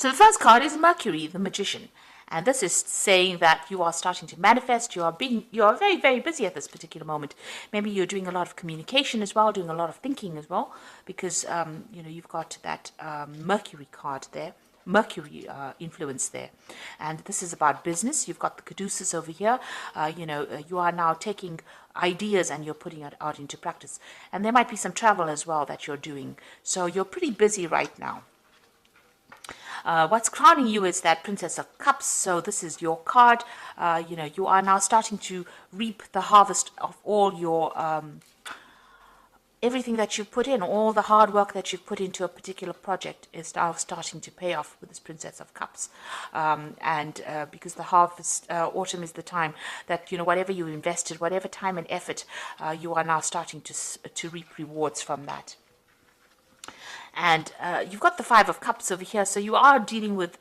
So the first card is Mercury, the Magician. And this is saying that you are starting to manifest. You are very, very busy at this particular moment. Maybe you're doing a lot of communication as well, doing a lot of thinking as well, because you've got that Mercury card there, Mercury influence there. And this is about business. You've got the Caduceus over here. You are now taking ideas and you're putting it out into practice. And there might be some travel as well that you're doing. So you're pretty busy right now. What's crowning you is that Princess of Cups. So this is your card. You are now starting to reap the harvest of all your everything that you've put in, all the hard work that you've put into a particular project is now starting to pay off with this Princess of Cups. Because the harvest, autumn is the time that, whatever you invested, whatever time and effort, you are now starting to reap rewards from that. And you've got the Five of Cups over here, so you are dealing with,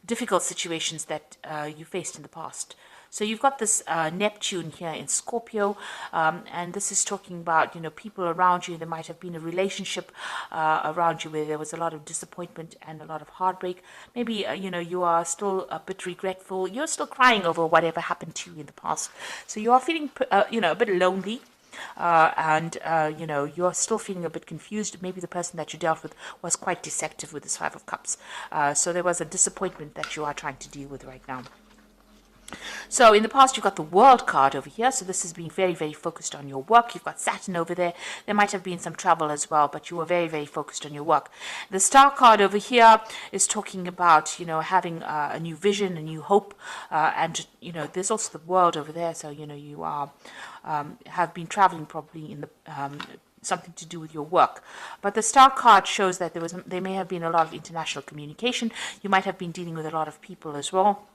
difficult situations that you faced in the past. So you've got this Neptune here in Scorpio, and this is talking about, people around you. There might have been a relationship around you where there was a lot of disappointment and a lot of heartbreak. Maybe, you are still a bit regretful. You're still crying over whatever happened to you in the past. So you are feeling, a bit lonely. You're still feeling a bit confused. Maybe the person that you dealt with was quite deceptive with this Five of Cups. So there was a disappointment that you are trying to deal with right now. So in the past, you've got the World card over here. So this is being very, very focused on your work. You've got Saturn over there. There might have been some travel as well, but you were very, very focused on your work. The Star card over here is talking about, having a new vision, a new hope. There's also the World over there. So, you are have been traveling probably in the something to do with your work. But the Star card shows that there may have been a lot of international communication. You might have been dealing with a lot of people as well.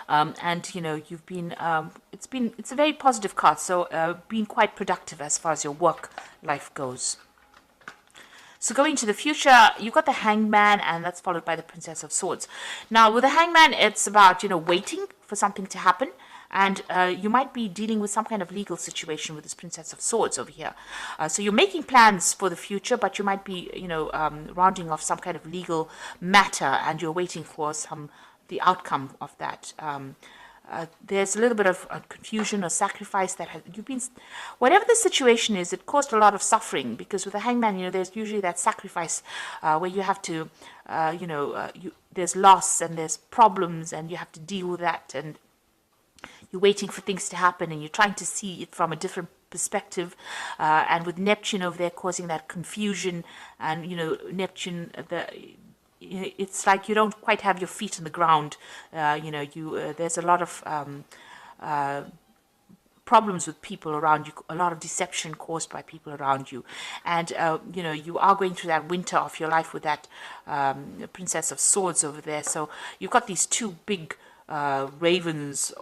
You've been it's a very positive card, so being quite productive as far as your work life goes. So going to the future, you've got the Hangman, and that's followed by the Princess of Swords. Now with the Hangman, it's about waiting for something to happen, and you might be dealing with some kind of legal situation with this Princess of Swords over here. So you're making plans for the future, but you might be rounding off some kind of legal matter, and you're waiting for the outcome of that. There's a little bit of confusion or sacrifice that you've been, whatever the situation is, it caused a lot of suffering, because with the Hangman, there's usually that sacrifice where you have to, there's loss and there's problems and you have to deal with that, and you're waiting for things to happen and you're trying to see it from a different perspective, and with Neptune over there causing that confusion, and Neptune, it's like you don't quite have your feet on the ground. There's a lot of problems with people around you, a lot of deception caused by people around you, and you are going through that winter of your life with that Princess of Swords over there. So you've got these two big ravens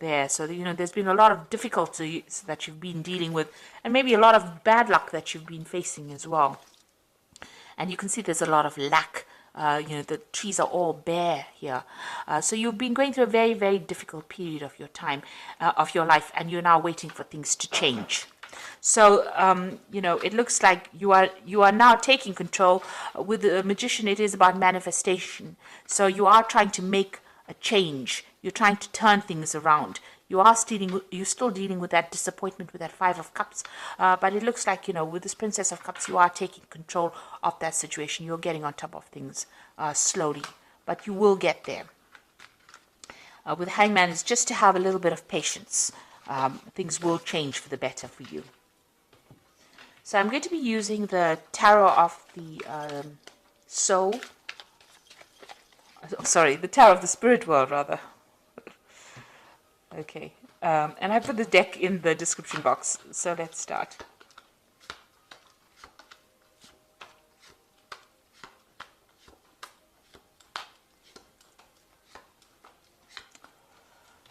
there. So there's been a lot of difficulties that you've been dealing with, and maybe a lot of bad luck that you've been facing as well. And you can see there's a lot of lack. The trees are all bare here. So you've been going through a very, very difficult period of your time, of your life, and you're now waiting for things to change. So, it looks like you are now taking control. With the Magician, it is about manifestation. So you are trying to make a change. You're trying to turn things around. You're still dealing with that disappointment with that Five of Cups, but it looks like, with this Princess of Cups, you are taking control of that situation. You're getting on top of things slowly, but you will get there. With Hangman, it's just to have a little bit of patience. Things will change for the better for you. So I'm going to be using the Tarot of the Soul. Sorry, the Tarot of the Spirit World, rather. Okay, and I put the deck in the description box, so let's start.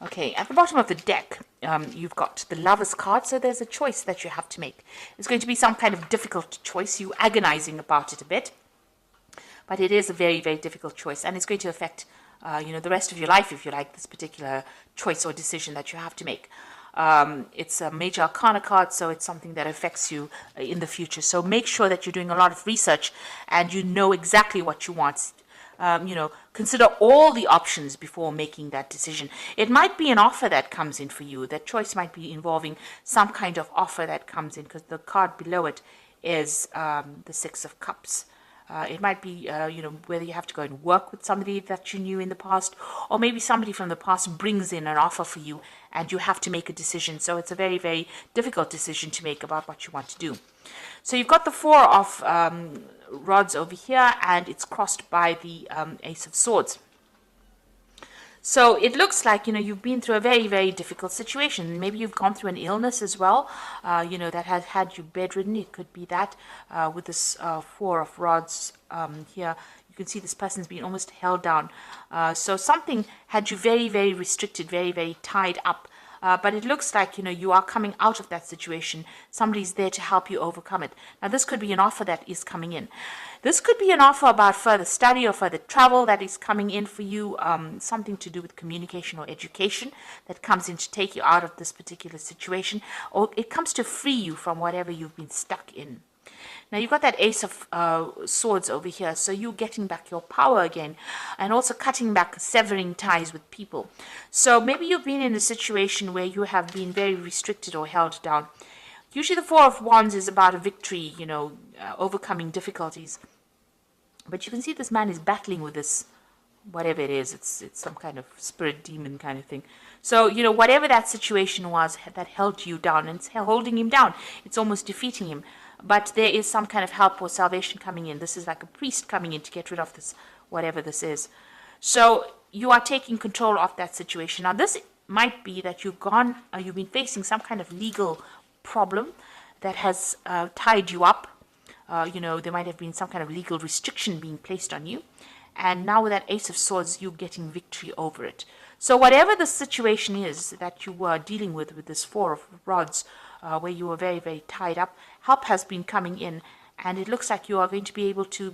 Okay, at the bottom of the deck, you've got the Lover's card, so there's a choice that you have to make. It's going to be some kind of difficult choice. You're agonizing about it a bit, but it is a very, very difficult choice, and it's going to affect the rest of your life, if you like, this particular choice or decision that you have to make. It's a major arcana card, so it's something that affects you in the future. So make sure that you're doing a lot of research and you know exactly what you want. Consider all the options before making that decision. It might be an offer that comes in for you. That choice might be involving some kind of offer that comes in, because the card below it is the Six of Cups. It might be, whether you have to go and work with somebody that you knew in the past, or maybe somebody from the past brings in an offer for you and you have to make a decision. So it's a very, very difficult decision to make about what you want to do. So you've got the Four of Rods over here, and it's crossed by the Ace of Swords. So it looks like, you've been through a very, very difficult situation. Maybe you've gone through an illness as well, that has had you bedridden. It could be that with this Four of Rods here. You can see this person's been almost held down. So something had you very, very restricted, very, very tied up. But it looks like, you are coming out of that situation. Somebody's there to help you overcome it. Now, this could be an offer that is coming in. This could be an offer about further study or further travel that is coming in for you, something to do with communication or education that comes in to take you out of this particular situation, or it comes to free you from whatever you've been stuck in. Now, you've got that Ace of Swords over here, so you're getting back your power again, and also cutting back, severing ties with people. So maybe you've been in a situation where you have been very restricted or held down. Usually the Four of Wands is about a victory, overcoming difficulties. But you can see this man is battling with this, whatever it is. It's some kind of spirit demon kind of thing. So, whatever that situation was that held you down, and it's holding him down, it's almost defeating him. But there is some kind of help or salvation coming in. This is like a priest coming in to get rid of this, whatever this is. So you are taking control of that situation. Now, this might be that you've been facing some kind of legal problem that has tied you up. There might have been some kind of legal restriction being placed on you. And now with that Ace of Swords, you're getting victory over it. So whatever the situation is that you were dealing with this Four of Rods, where you were very, very tied up, help has been coming in. And it looks like you are going to be able to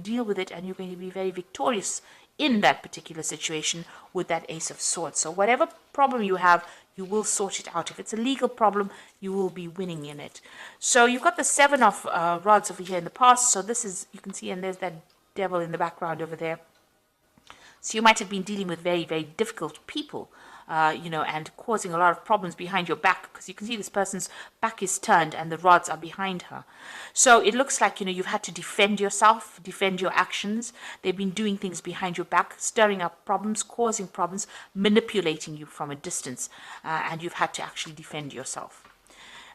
deal with it, and you're going to be very victorious in that particular situation with that Ace of Swords. So whatever problem you have, you will sort it out. If it's a legal problem, you will be winning in it. So you've got the Seven of Rods over here in the past. So this is, you can see, and there's that devil in the background over there. So you might have been dealing with very, very difficult people, and causing a lot of problems behind your back, because you can see this person's back is turned and the rods are behind her. So it looks like, you've had to defend yourself, defend your actions. They've been doing things behind your back, stirring up problems, causing problems, manipulating you from a distance, and you've had to actually defend yourself.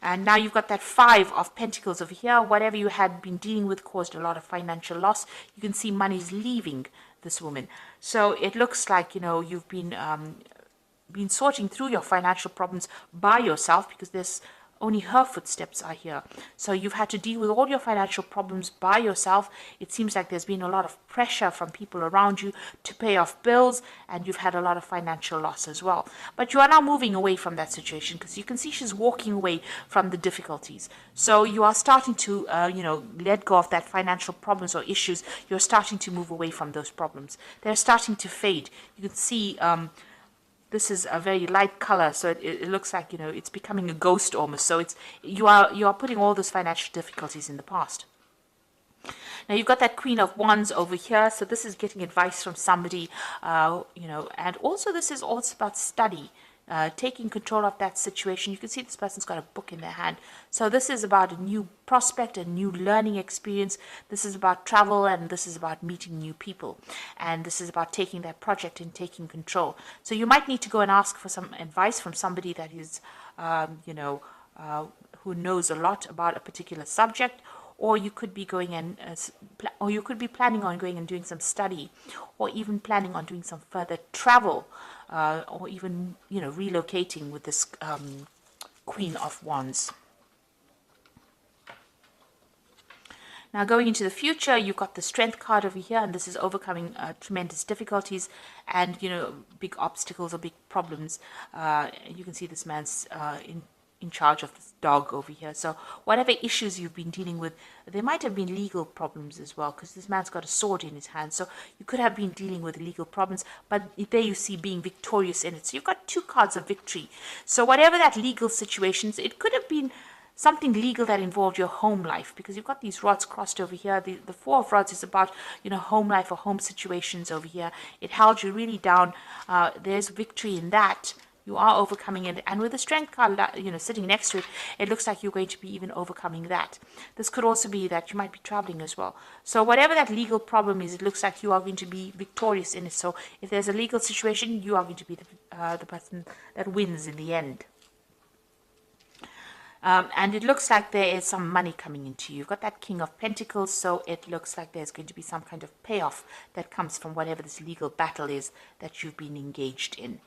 And now you've got that Five of Pentacles over here. Whatever you had been dealing with caused a lot of financial loss. You can see money's leaving this woman. So it looks like, you've been sorting through your financial problems by yourself, because there's only her footsteps are here. So you've had to deal with all your financial problems by yourself. It seems like there's been a lot of pressure from people around you to pay off bills, and you've had a lot of financial loss as well. But you are now moving away from that situation, because you can see she's walking away from the difficulties. So you are starting to, let go of that financial problems or issues. You're starting to move away from those problems. They're starting to fade. You can see, this is a very light color, so it looks like, it's becoming a ghost almost. So you are putting all those financial difficulties in the past. Now you've got that Queen of Wands over here, so this is getting advice from somebody, and also this is also about study. Taking control of that situation. You can see this person's got a book in their hand. So this is about a new prospect, a new learning experience. This is about travel, and this is about meeting new people. And this is about taking that project and taking control. So you might need to go and ask for some advice from somebody that is, who knows a lot about a particular subject. Or you could be going and, or you could be planning on going and doing some study, or even planning on doing some further travel, or even, relocating with this Queen of Wands. Now, going into the future, you've got the Strength card over here, and this is overcoming tremendous difficulties and, big obstacles or big problems. You can see this man's in charge of this dog over here. So whatever issues you've been dealing with, there might have been legal problems as well, because this man's got a sword in his hand. So you could have been dealing with legal problems, but there you see being victorious in it. So you've got 2 cards of victory. So whatever that legal situations, it could have been something legal that involved your home life, because you've got these rods crossed over here. The 4 of rods is about, home life or home situations over here. It held you really down. There's victory in that. You are overcoming it, and with the strength card, sitting next to it, it looks like you're going to be even overcoming that. This could also be that you might be traveling as well. So whatever that legal problem is, it looks like you are going to be victorious in it. So if there's a legal situation, you are going to be the person that wins in the end. And it looks like there is some money coming into you. You've got that King of Pentacles, so it looks like there's going to be some kind of payoff that comes from whatever this legal battle is that you've been engaged in.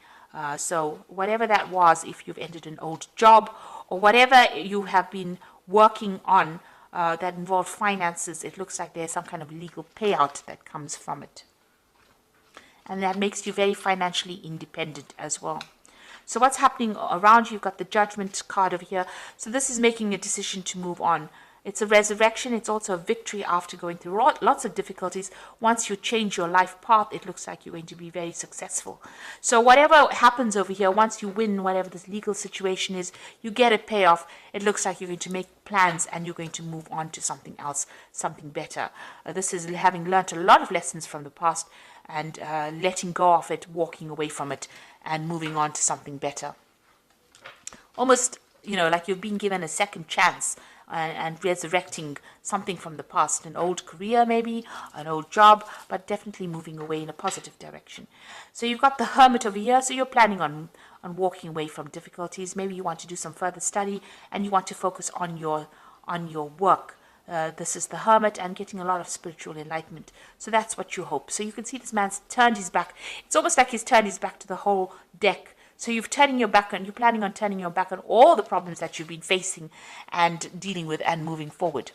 So whatever that was, if you've ended an old job or whatever you have been working on that involved finances, it looks like there's some kind of legal payout that comes from it. And that makes you very financially independent as well. So what's happening around you? You've got the Judgment card over here. So this is making a decision to move on. It's a resurrection. It's also a victory after going through lots of difficulties. Once you change your life path, it looks like you're going to be very successful. So whatever happens over here, once you win whatever this legal situation is, you get a payoff. It looks like you're going to make plans and you're going to move on to something else, something better. This is having learned a lot of lessons from the past and letting go of it, walking away from it, and moving on to something better. Almost, like you've been given a second chance and resurrecting something from the past, an old career maybe, an old job, but definitely moving away in a positive direction. So you've got the Hermit over here, so you're planning on walking away from difficulties. Maybe you want to do some further study and you want to focus on your work. This is the Hermit and getting a lot of spiritual enlightenment. So that's what you hope. So you can see this man's turned his back. It's almost like he's turned his back to the whole deck. So you're planning on turning your back on all the problems that you've been facing and dealing with and moving forward.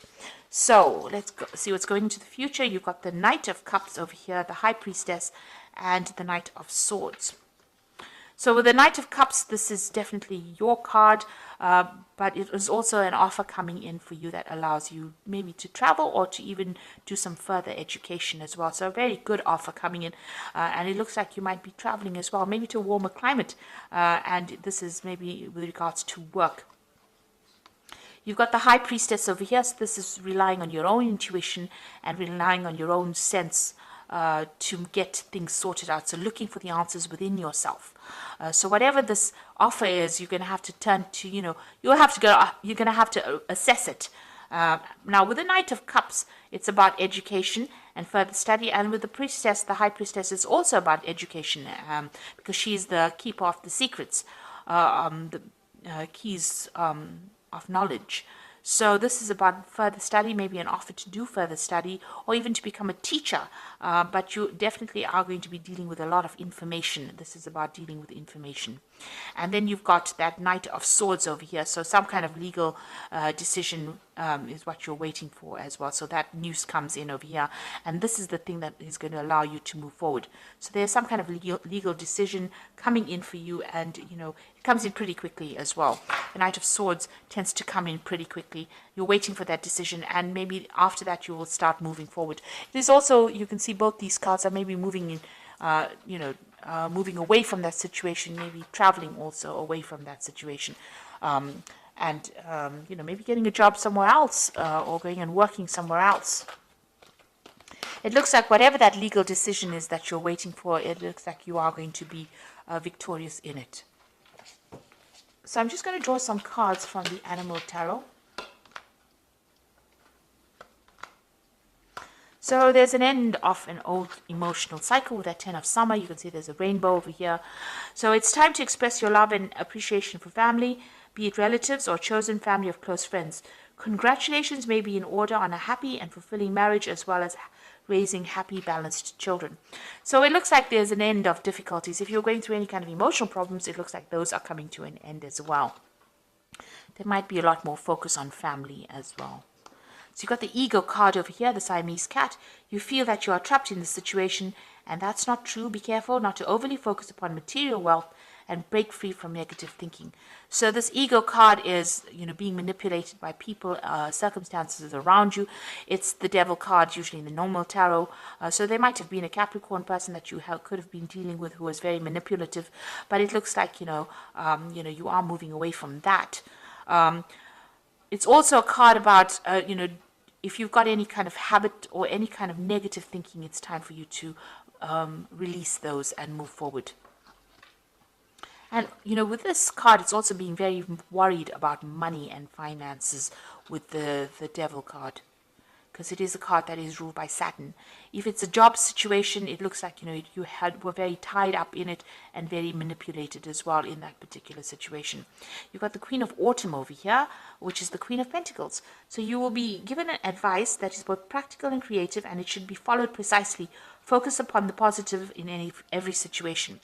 So let's see what's going into the future. You've got the Knight of Cups over here, the High Priestess, and the Knight of Swords. So with the Knight of Cups, this is definitely your card, but it is also an offer coming in for you that allows you maybe to travel or to even do some further education as well. So a very good offer coming in, and it looks like you might be traveling as well, maybe to a warmer climate, and this is maybe with regards to work. You've got the High Priestess over here, so this is relying on your own intuition and relying on your own sense to get things sorted out. So looking for the answers within yourself. So whatever this offer is, you're going to have to turn to, you're going to have to assess it. Now with the Knight of Cups, it's about education and further study. And with the Priestess, the High Priestess, is also about education because she's the keeper of the secrets, the keys of knowledge. So this is about further study, maybe an offer to do further study or even to become a teacher. But you definitely are going to be dealing with a lot of information. This is about dealing with information. And then you've got that Knight of Swords over here. So some kind of legal decision is what you're waiting for as well. So that news comes in over here. And this is the thing that is going to allow you to move forward. So there's some kind of legal decision coming in for you. And, it comes in pretty quickly as well. The Knight of Swords tends to come in pretty quickly. You're waiting for that decision. And maybe after that, you will start moving forward. It is also, you can see both these cards are maybe moving in, moving away from that situation, maybe traveling also away from that situation. Maybe getting a job somewhere else or going and working somewhere else. It looks like whatever that legal decision is that you're waiting for, it looks like you are going to be victorious in it. So I'm just going to draw some cards from the Animal Tarot. So there's an end of an old emotional cycle with that 10 of Summer. You can see there's a rainbow over here. So it's time to express your love and appreciation for family, be it relatives or chosen family of close friends. Congratulations may be in order on a happy and fulfilling marriage as well as raising happy, balanced children. So it looks like there's an end of difficulties. If you're going through any kind of emotional problems, it looks like those are coming to an end as well. There might be a lot more focus on family as well. So you've got the Ego card over here, the Siamese cat. You feel that you are trapped in this situation, and that's not true. Be careful not to overly focus upon material wealth and break free from negative thinking. So this ego card is, being manipulated by people, circumstances around you. It's the devil card, usually in the normal tarot. So there might have been a Capricorn person that you could have been dealing with who was very manipulative, but it looks like, you are moving away from that. It's also a card about, if you've got any kind of habit or any kind of negative thinking, it's time for you to release those and move forward. And, with this card, it's also being very worried about money and finances with the devil card, because it is a card that is ruled by Saturn. If it's a job situation, it looks like, you were very tied up in it and very manipulated as well in that particular situation. You've got the Queen of Autumn over here, which is the Queen of Pentacles. So you will be given an advice that is both practical and creative, and it should be followed precisely. Focus upon the positive in every situation.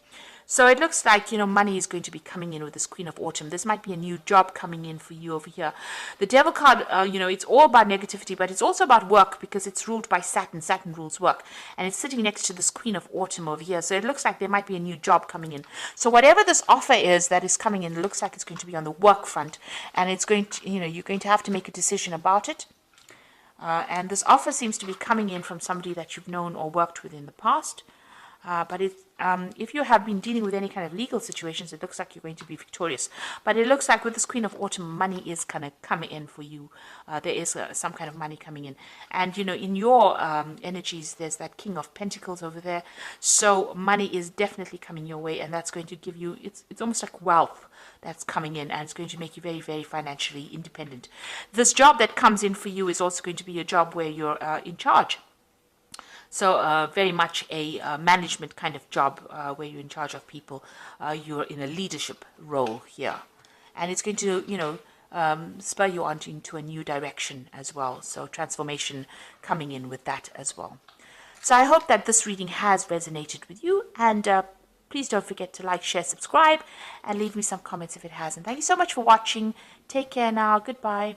So it looks like, money is going to be coming in with this Queen of Autumn. This might be a new job coming in for you over here. The Devil card, it's all about negativity, but it's also about work, because it's ruled by Saturn. Saturn rules work. And it's sitting next to this Queen of Autumn over here. So it looks like there might be a new job coming in. So whatever this offer is that is coming in, it looks like it's going to be on the work front. And it's going to, you're going to have to make a decision about it. And this offer seems to be coming in from somebody that you've known or worked with in the past. But if you have been dealing with any kind of legal situations, it looks like you're going to be victorious. But it looks like with this Queen of Autumn, money is kind of coming in for you. There is some kind of money coming in. And, in your energies, there's that King of Pentacles over there. So money is definitely coming your way, and that's going to give you, it's almost like wealth that's coming in, and it's going to make you very, very financially independent. This job that comes in for you is also going to be a job where you're in charge. So very much a management kind of job where you're in charge of people. You're in a leadership role here. And it's going to, spur you on into a new direction as well. So transformation coming in with that as well. So I hope that this reading has resonated with you. And please don't forget to like, share, subscribe, and leave me some comments if it hasn't. Thank you so much for watching. Take care now. Goodbye.